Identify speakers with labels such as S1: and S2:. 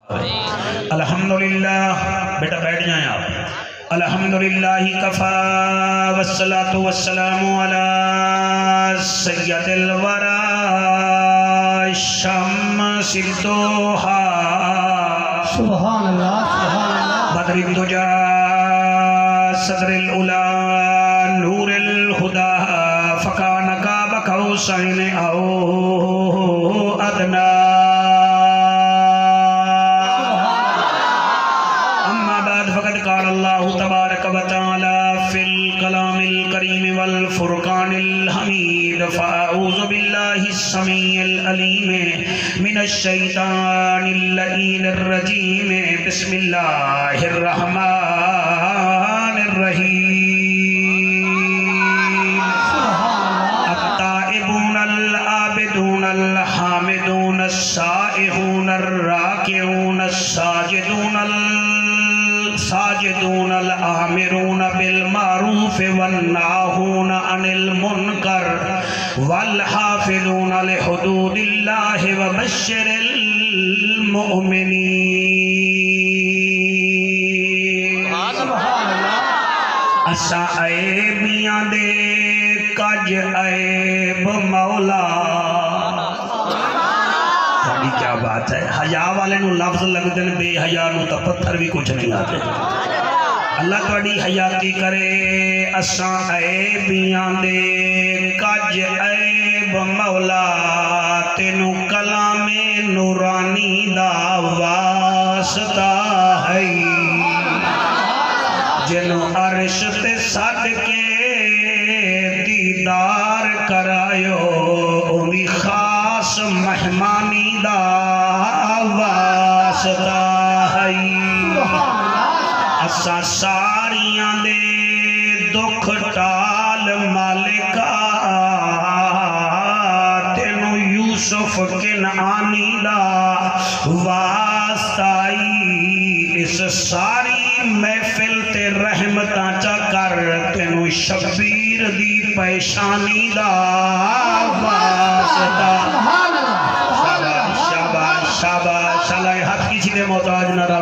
S1: الحمدللہ بیٹا بیٹھ جائیں آپ. الحمدللہ کفا والصلاة والسلام علی سید الورا شمس الضحا
S2: سبحان اللہ سبحان اللہ
S1: بدر الدجا صدر الأولى نور الهدى فكان قاب قوسين أو أدنى. أما بعد فقد قال الله تبارك وتعالى في الكلام الكريم والفرقان الحميد فأعوذ بالله السميع العليم من الشيطان اللعين الرجيم بسم الله الرحمن الرحيم. التائبون العابدون الحامدون السائحون الراكعون الساجدون الآمرون بالمعروف والناهون عن المنكر والحافظون لحدود الله وبشر المؤمنين. اسا عیبیاں دے کج عیب مولا. ساڑی کیا بات ہے. حیا والے نو لفظ لگ دن بے حیا نو تا پتھر بھی کچھ نہیں آتے. اللہ تواڈی حیاتی کرے. اسا عیبیاں دے کج عیب مولا تینو کلام نورانی دا واسطہ ہے جنو عرش تے سڈ کے دیدار کرایو اندی خاص مہمانی دا واسطہ ہے. اسا ساریاں دے دکھ ٹال مالکا تینو یوسف کنعانی دا واسطائی. اس ساری محفل تے رحمتاں چا کر تینو شبیر دی پیشانی دا واسطہ. شاباش شاباش شاباش. اللہ ہاتھ کسی دے محتاج نہ رہا.